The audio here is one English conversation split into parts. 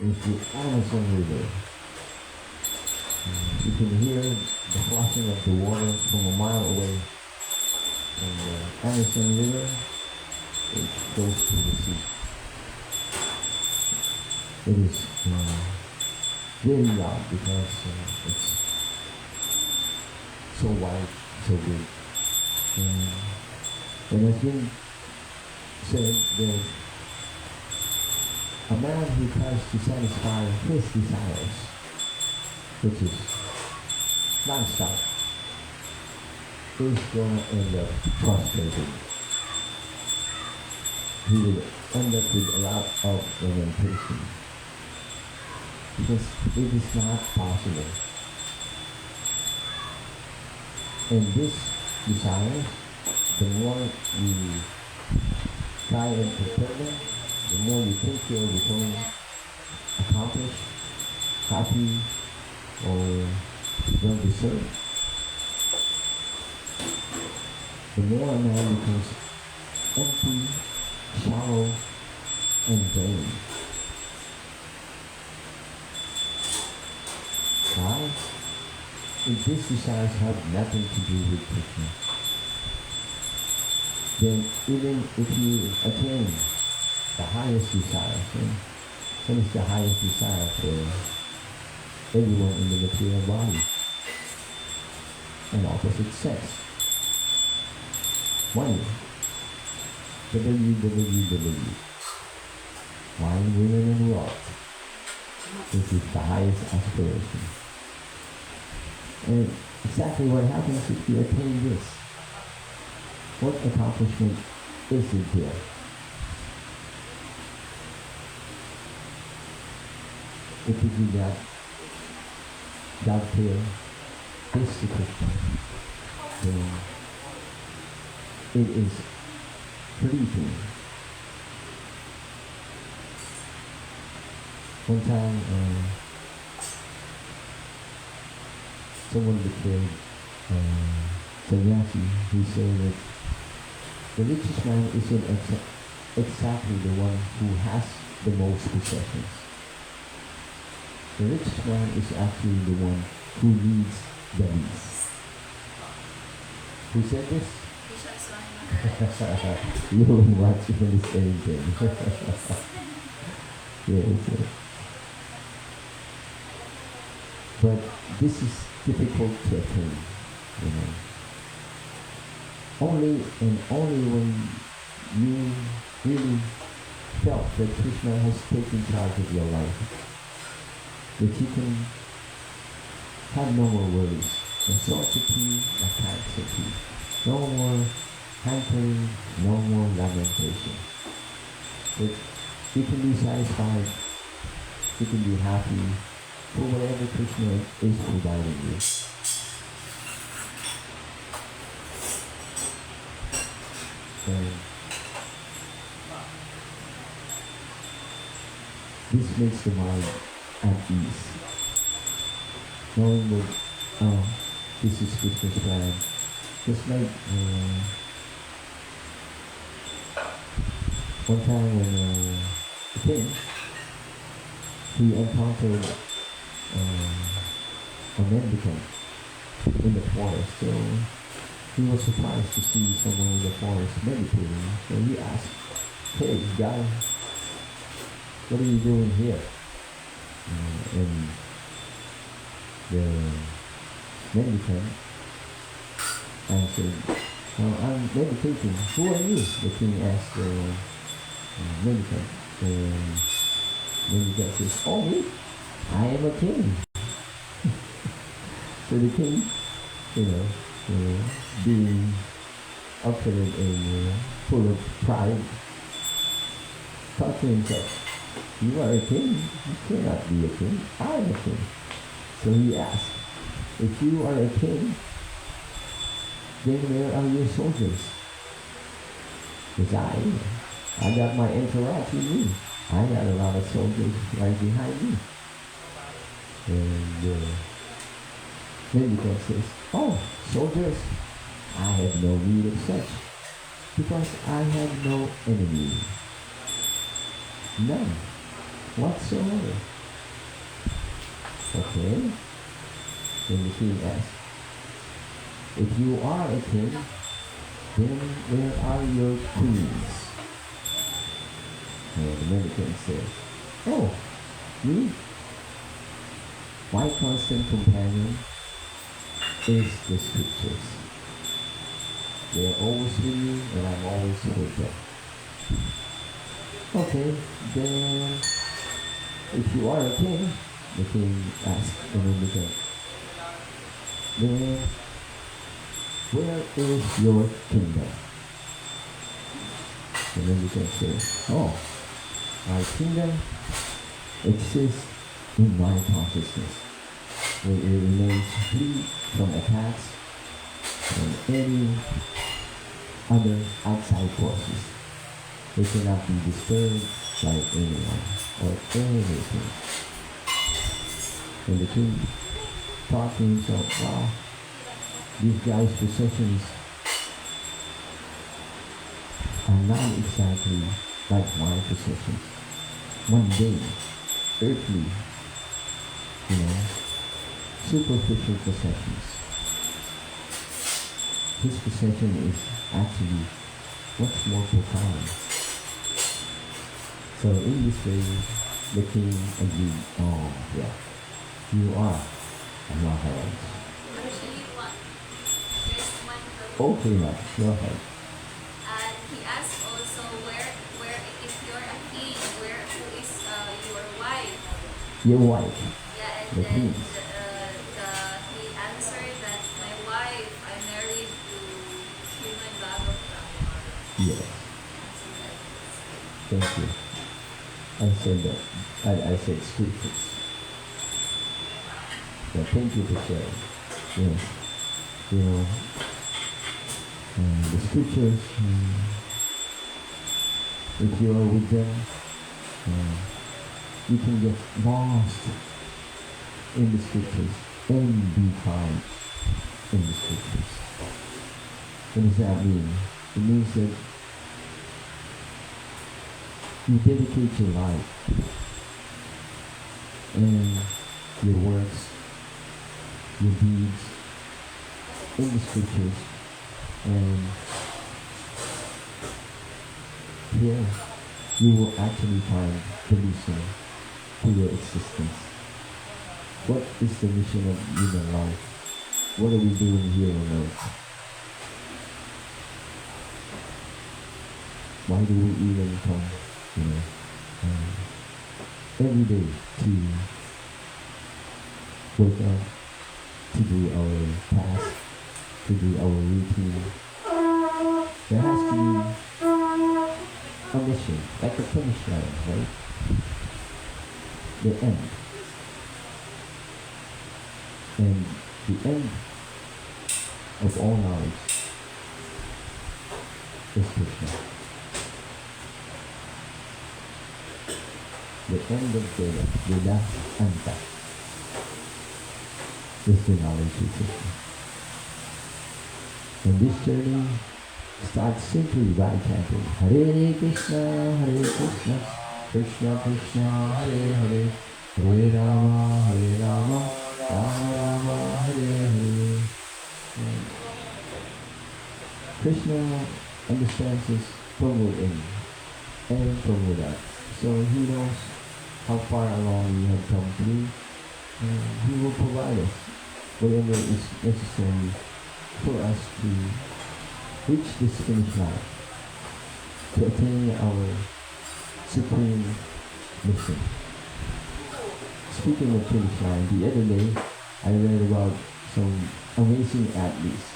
is the Amazon River. You can hear the flushing of the water from a mile away. And the Amazon River, it goes to the sea. It is very loud because it's so wide, so big. And it has been said that a man who tries to satisfy his desires, which is non-stop, is going to end up frustrated. He will end up with a lot of lamentation. Because it is not possible. And this desire, the more you try and fulfill them, the more you think you're becoming accomplished, happy, or well-deserved, the more a man becomes empty, shallow, and vain. Why? If these desires have nothing to do with Krishna, then even if you attain the highest desire, what is the highest desire for everyone in the material body? An opposite sex. Money. WWW. Wine, women, and wealth. This is the highest aspiration. And exactly what happens if you attain this? What accomplishment is it here? If you do that, dovetail this to Krishna, then it is fleeting. One time, someone declared sannyasi, he said that the richest man isn't exactly the one who has the most possessions. The richest man is actually the one who needs the least. Who said this? You were watching the same thing. Yes. But this is difficult to attain, you know. Only when you really felt that Krishna has taken charge of your life, that you can have no more worries, nasosati, nakansati, no more hankering, no more lamentation. That you can be satisfied, you can be happy for whatever Krishna is providing you. And this makes the mind at ease. Knowing that, this is Krishna's plan. Just like one time when the king, he encountered a mendicant in the forest. So he was surprised to see someone in the forest meditating. So he asked, "Hey guy, what are you doing here?" And the mendicant answered, "I'm meditating." "Who are you?" the king asked the mendicant. The mendicant says, "Oh, me? I am a king." So the king, being opulent and full of pride, thought to himself, "You are a king? You cannot be a king. I am a king." So he asked, "If you are a king, then where are your soldiers?" Because I got my entourage with me. I got a lot of soldiers right behind me. And then the king says, "Oh, soldiers, I have no need of such, because I have no enemy. None. whatsoever. Okay? Then the king asks, if you are a king, then where are your queens? And the mendicant says, oh, me? My constant companion is the scriptures. They are always with me and I'm always with them. Okay, then if you are a king, the king asks the mendicant, then where is your kingdom? The mendicant says, oh, my kingdom exists in my consciousness, where it remains free from attacks and any other outside forces. They cannot be disturbed by anyone or anything. And the king thought to himself, wow, these guys' possessions are not exactly like my possessions. Mundane, earthly, superficial possessions. His possession is actually much more profound. So in this way, the king agreed, oh yeah, you are a Maharaj. Actually, there's one Okay, now, go ahead. And he asked also where if you're a king, who is your wife? Your wife, Yeah, and the then queen. he answered that my wife I married to Srimad Bhagavatam. Yes, thank you. I said that. I said scriptures. Yeah, thank you for sharing. Yes, the scriptures. If you are with them, you can get lost in the scriptures and be found in the scriptures. What does that mean? It means that you dedicate your life and your works, your deeds in the scriptures, and here you will actually find the mission to your existence. What is the mission of human life? What are we doing here on earth? Why do we even come, every day to wake up, to do our task, to do our routine? There has to be a mission, like a finish line, right? The end. And the end of all knowledge is Krishna. The end of Veda Anta, is the knowledge of Krishna. And this journey starts simply by chanting Hare Krishna, Krishna Krishna, Hare Hare, Hare Rama, Rama Rama, Hare Hare. And Krishna understands us from within and from without. So he knows how far along we have come through, and he will provide us whatever is necessary for us to reach this finish line, to attain our supreme mission. Speaking of finish line, the other day I read about some amazing athletes.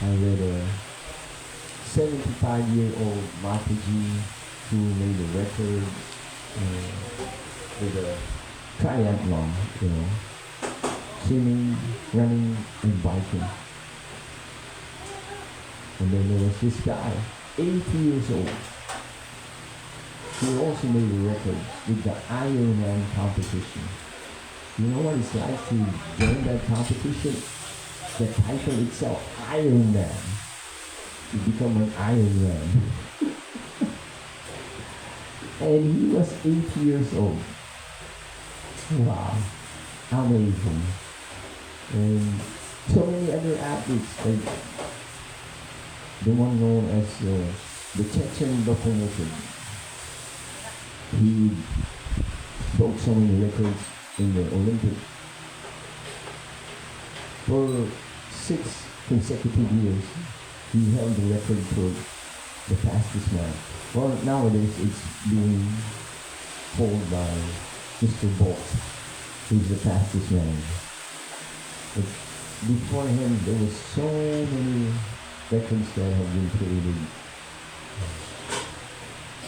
I read a 75-year-old Mataji who made a record with a triathlon, swimming, running, and biking. And then there was this guy, 80 years old. He also made a record with the Ironman competition. You know what it's like to join that competition? The title itself, Ironman. To become an Ironman. And he was 8 years old. Wow, amazing. And so many other athletes, like the one known as the Chechen locomotive. He broke so many records in the Olympics. For 6 consecutive years, he held the record for the fastest man. Well, nowadays it's being held by Mr. Bolt, who's the fastest man. But before him, there was so many records that have been created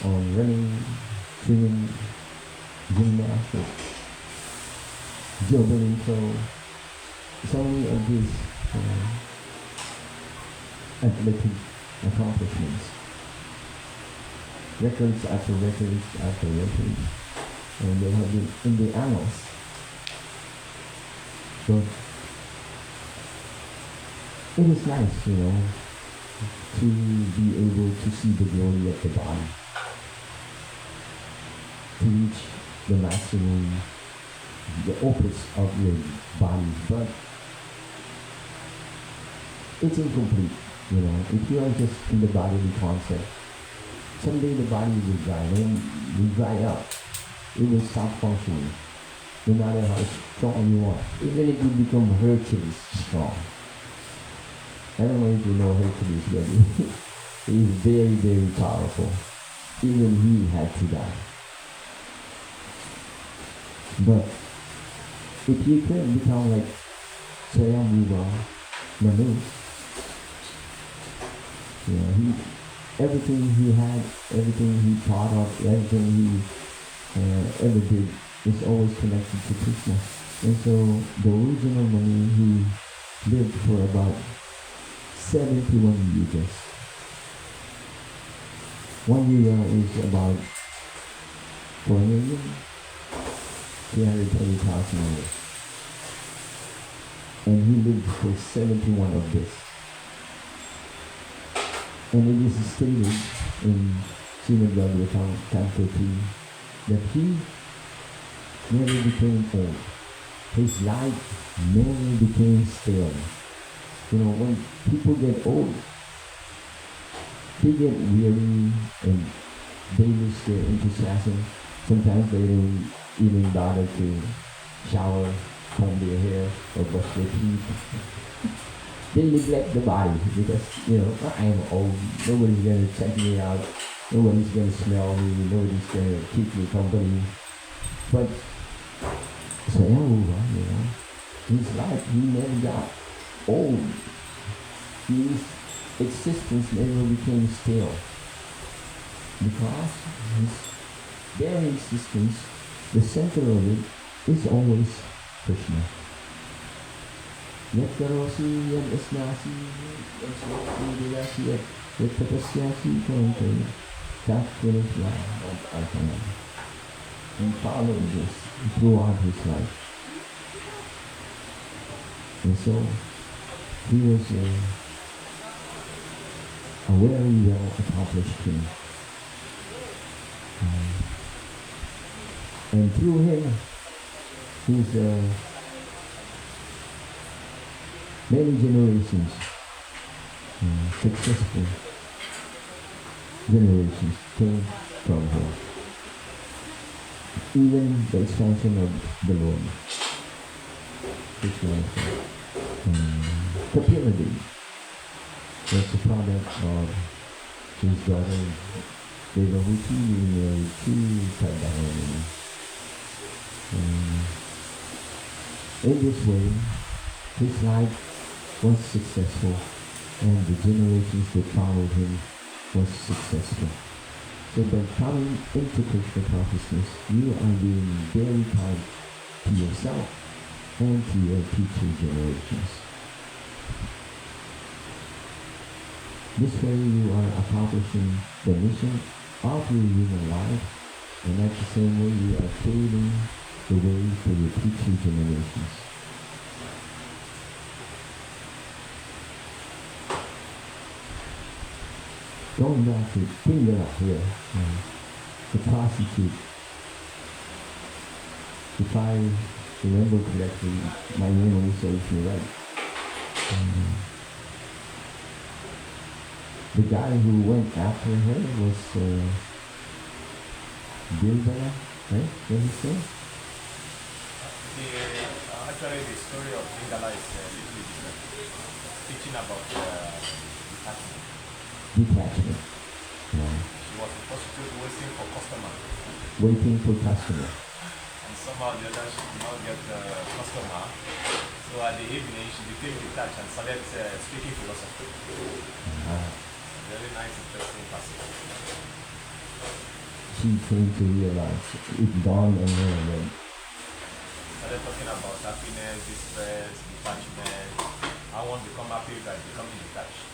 on running, swimming, gymnastics, juggling, so many of these athletic accomplishments. Records after records after records. And they have been in the annals. So it is nice, to be able to see the glory of the body. To reach the maximum, the opus of your body. But it's incomplete, If you are just in the bodily concept, someday the body will die. When you dry up, it will stop functioning. No matter how strong you are. Even if you become Hercules strong. I don't know if you know Hercules, but he's very, very powerful. Even he had to die. But if you could become like seva, Manu, everything he had, everything he thought of, everything he ever did is always connected to Krishna. And so the original Manu, he lived for about 71 years. 1 year is about 4,320,000 years. And he lived for 71 of this. And it is stated in Srimad Bhagavatam, Canto 3, that he never became old. His life never became stale. When people get old, they get weary and they lose their enthusiasm. Sometimes they don't even bother to shower, comb their hair, or brush their teeth. They neglect the body because, I am old. Nobody's going to check me out. Nobody's going to smell me. Nobody's going to keep me company. But his life, he never got old. His existence never became stale. Because his very existence, the center of it, is always Krishna. Yat karosi, yat asnasi, yat swati, dilasi, yat tapasyasi, kante, tat kunusla, at artana. And followed this throughout his life. And so, he was a very well accomplished king. And through him, his many generations, successful generations came from him. Even the expansion of the Lord, which was Kapila Devi, was the product of his daughter Devahuti being married to Tadahani. In this way, his life was successful and the generations that followed him was successful. So by coming into Krishna consciousness, you are being very kind to yourself and to your future generations. This way you are accomplishing the mission of your human life, and at the same way you are paving the way for your future generations. Going back to Pingala here, the prostitute, if I remember correctly, my memory serves me right. The guy who went after her was Bilbala, right? What he said? Actually, the story of Bingala is a little different. Teaching about detachment. Detachment. Yeah. She was a prostitute waiting for customer. Waiting for customer. And somehow the other she did not get customer. So at the evening she became detached and started speaking philosophy. Very nice, interesting passage. She came to realize, it dawned on her that Started talking about happiness, distress, detachment. I want to become happy by becoming detached.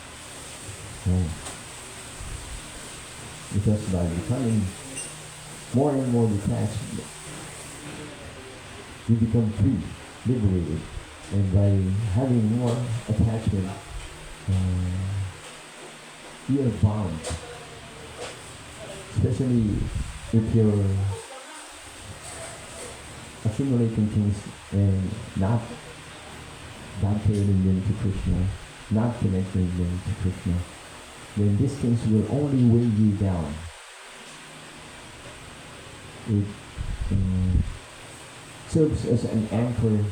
Because by becoming more and more detached, you become free, liberated. And by having more attachment, you are bound. Especially if you're accumulating things and not paying them to Krishna, not connecting them to Krishna, then these things will only weigh you down. It serves as an anchor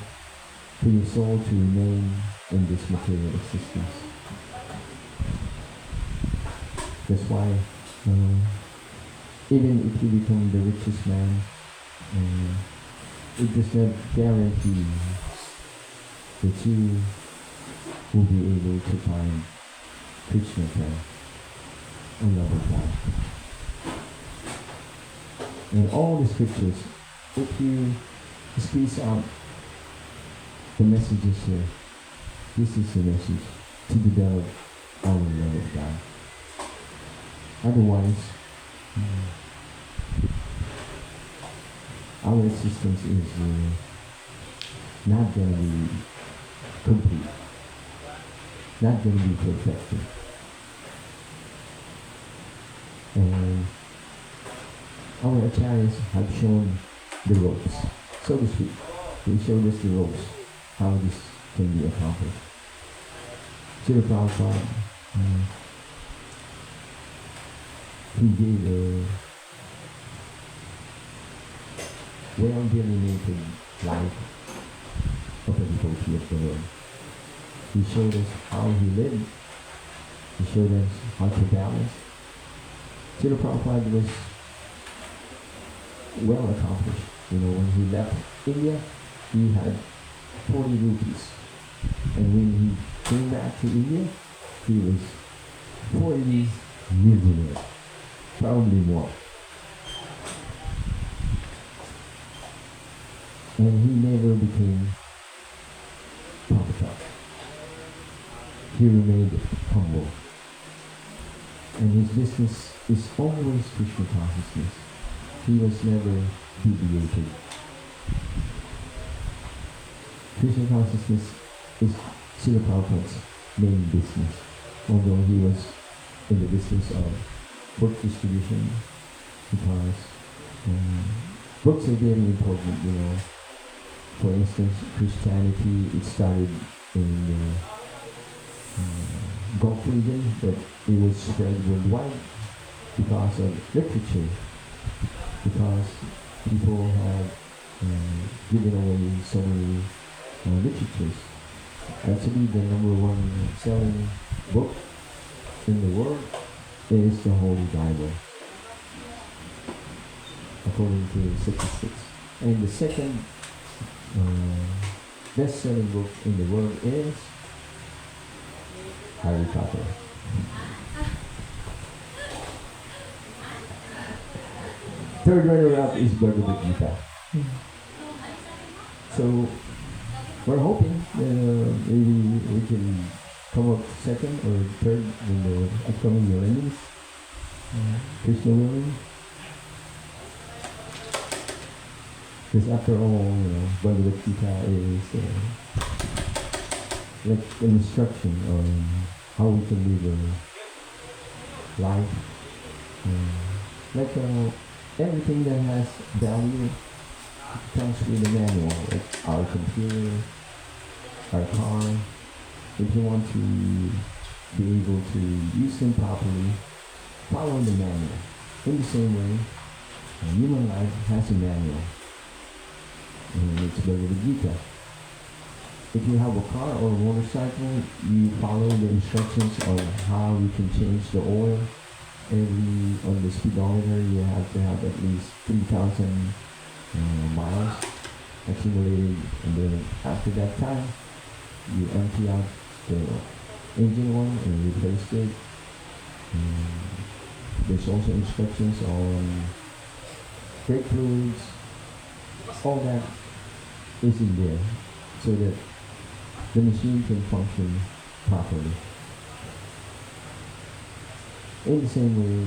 for your soul to remain in this material existence. That's why even if you become the richest man, it does not guarantee that you will be able to find Krishna and love of God. In all the scriptures, if you squeeze out the messages here, this is the message to develop our love of God. Otherwise, our existence is not going to be complete, not going to be perfected. And our acharyas have shown the ropes, so to speak. They showed us the ropes, how this can be accomplished. Srila Prabhupada, he gave a well-delineated life of a devotee of the Lord. He showed us how he lived. He showed us how to balance. Srila Prabhupada was well accomplished. When he left India, he had 40 rupees. And when he came back to India, he was 40 millionaire. Probably more. And he never became popular. He remained humble. And his business is always Krishna consciousness. He was never deviated. Krishna consciousness is Srila Prabhupada's main business. Although he was in the business of book distribution, because books are very important, For instance, Christianity, it started in the Gulf region, but it was spread worldwide because of literature, because people have given away so many literatures. Actually, the #1 selling book in the world is the Holy Bible, according to statistics. And the second best-selling book in the world is Harry Potter. Third runner-up is Bhagavad Gita. So we're hoping maybe we can come up second or third in the upcoming millenniums. Krishna willing. Because after all, Bhagavad Gita is like an instruction on how we can live a life. Like everything that has value comes with a manual, like our computer, our car. If you want to be able to use them properly, follow the manual. In the same way, human life has a manual. And it's Bhagavad Gita. If you have a car or a motorcycle, you follow the instructions on how you can change the oil. On the speedometer, you have to have at least 3,000 miles accumulated, and then after that time, you empty out the engine oil and replace it. There's also instructions on brake fluids. All that is in there so that the machine can function properly. In the same way,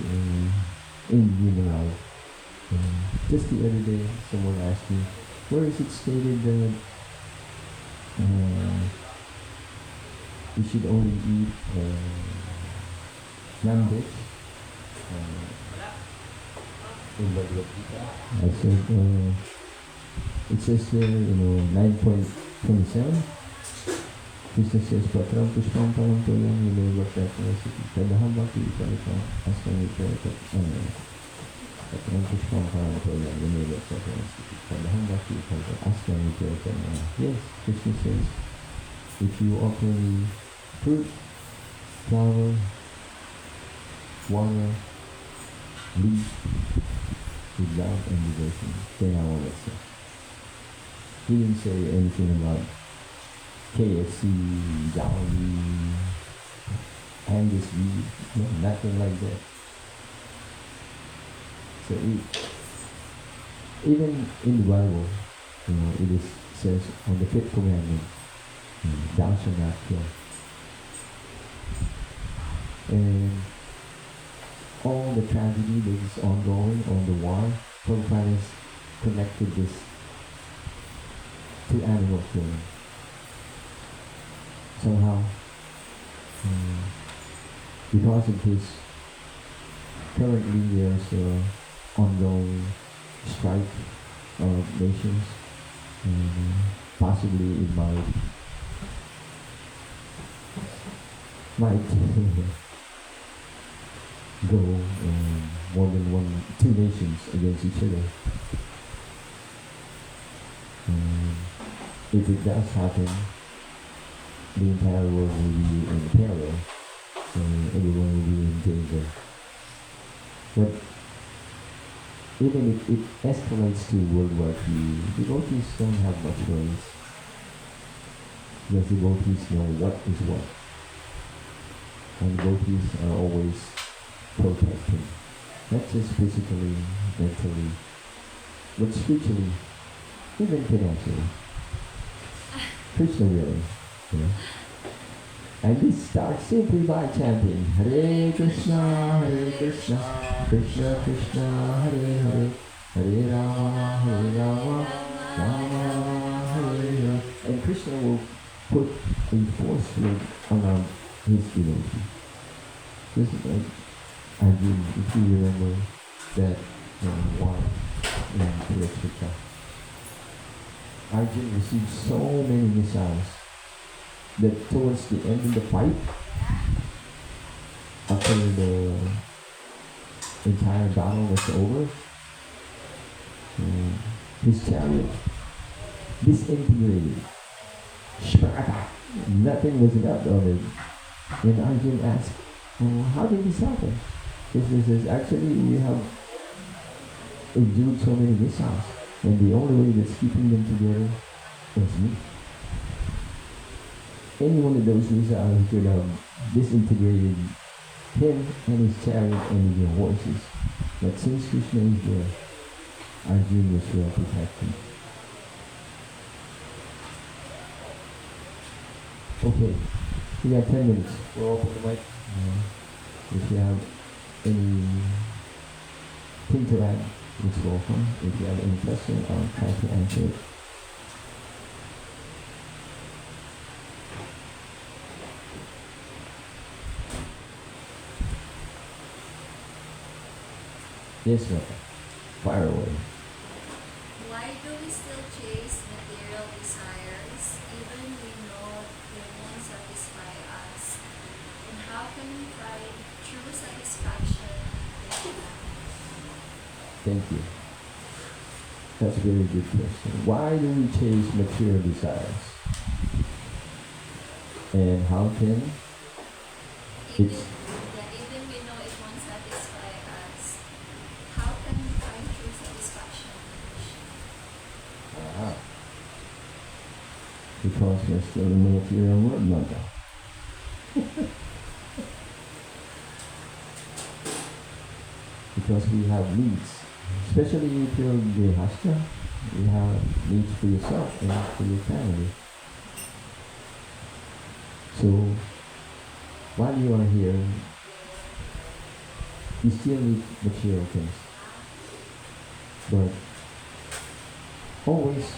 in human life, just the other day, someone asked me, where is it stated that you should only eat non-veg? In Bhagavad Gita. I said, it says there, 9.27. Krishna says, Patram Pushpam Param Toyam Yuneva Prakrasiti Tadaham Bhakti Vikarika Astam Vikarika Patram Pushpam Param Toyam Yuneva Prakrasiti Tadaham Bhakti Vikarika Astam Vikarika. Yes, Krishna says, if you offer me fruit, flower, water, leaf, with love and devotion, then I will accept. He didn't say anything about KFC, Jolly, Angus beef, no, nothing like that. So even in the Bible, it says on the fifth commandment, thou shalt not kill. And all the tragedy that is ongoing on the war, Prabhupada has connected this to animal killing. Somehow, because of this, currently there's an ongoing strike of nations, and possibly it might go more than two nations against each other. If it does happen, the entire world will be in peril, and everyone will be in danger. But even if it escalates to World War III, devotees don't have much choice. Because devotees know what is what. And devotees are always protesting. Not just physically, mentally, but spiritually, even financially. Krishna really. And this starts simply by chanting Hare Krishna, Krishna Krishna, Hare Hare, Hare Rama, Rama Hare Hare. And Krishna will put a force field around his devotee. Just like Arjuna, if you remember that war in Kurukshetra. Arjuna received so many missiles that towards the end of the fight, after the entire battle was over, his chariot disintegrated. Nothing was left of it. And Arjuna asked, how did this happen? Krishna says, actually we have endured so many missiles, and the only way that's keeping them together was me. Any one of those missiles could have disintegrated him and his chariot and his horses. But since Krishna is there, Arjuna was well protected. Okay, we got 10 minutes. We'll open the mic. If you have anything to add, it's welcome. If you have any question, I'll try to answer it. Yes, sir. fire away. Why do we still chase material desires even we know they won't satisfy us? And how can we find true satisfaction in Krishna? Thank you. That's a very good question. Why do we chase material desires? And how can Even, it's even we know it won't satisfy us, how can we find true satisfaction in Krishna? because we're still in the material world, Mother. Because we have needs, especially if you're Grihastha, you have needs for yourself and for your family. So while you are here, you still need material things. But always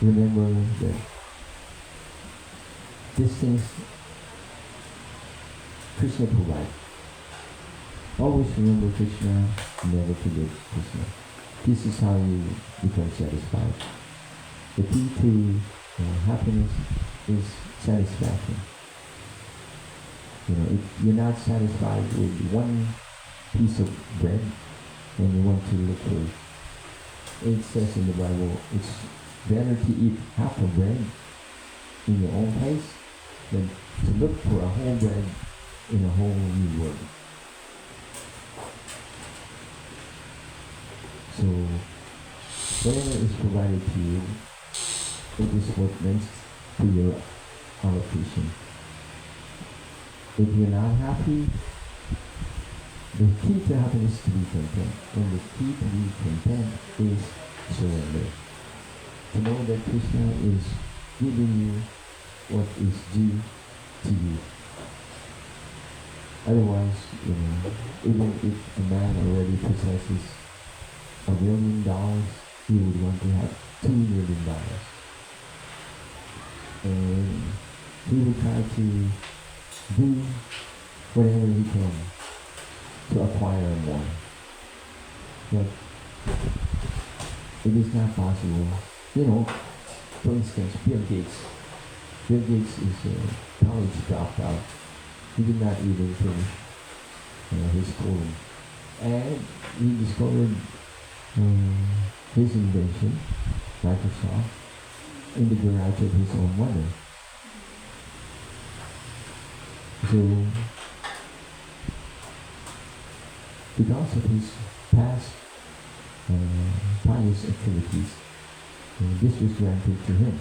remember that these things Krishna provides. Always remember Krishna, never forget Krishna. This is how you become satisfied. The key to happiness is satisfaction. If you're not satisfied with one piece of bread and you want to look for it, it says in the Bible, it's better to eat half a bread in your own place than to look for a whole bread in a whole new world. So whatever is provided to you, it is what meant to your allocation. If you're not happy, the key to happiness is to be content. And the key to be content is surrender. To know that Krishna is giving you what is due to you. Otherwise, even if a man already possesses $1 million, he would want to have $2 million. And he would try to do whatever he can to acquire more. But it is not possible. For instance, Bill Gates. Bill Gates is a college dropout. He did not even finish his schooling. And he discovered his invention, Microsoft, in the garage of his own mother. So, because of his past pious activities, this was granted to him.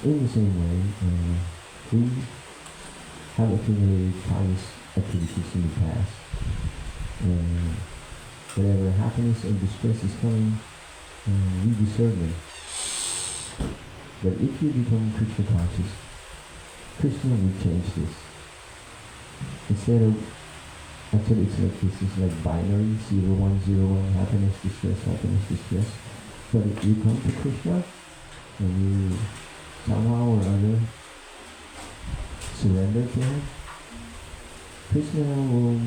In the same way, we have accumulated pious activities in the past. Whatever happiness or distress is coming, we deserve them. But if you become Krishna conscious, Krishna will change this. Instead of, actually it's like this, is like binary, 0, 1, 0, 1, happiness, distress. But if you come to Krishna, and you somehow or other surrender to him, Krishna will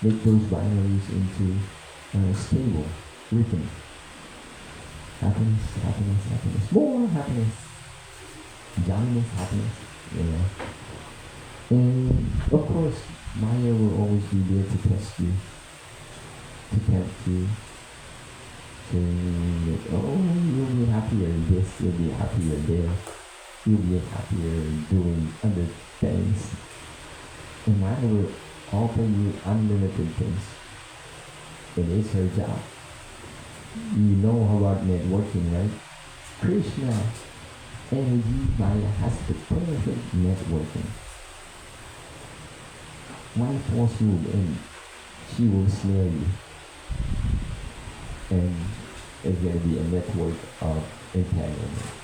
make those binaries into stable rhythm. Happiness, more happiness, jolliness, happiness, And of course, Maya will always be there to test you, to tempt you, saying that, you'll be happier in this, you'll be happier there, you'll be happier doing other things. And Maya will offer you unlimited things. It is her job. You know about networking, right? Krishna energy Maya has the perfect networking. Why force you in? She will snare you. And it's going to be a network of entanglement.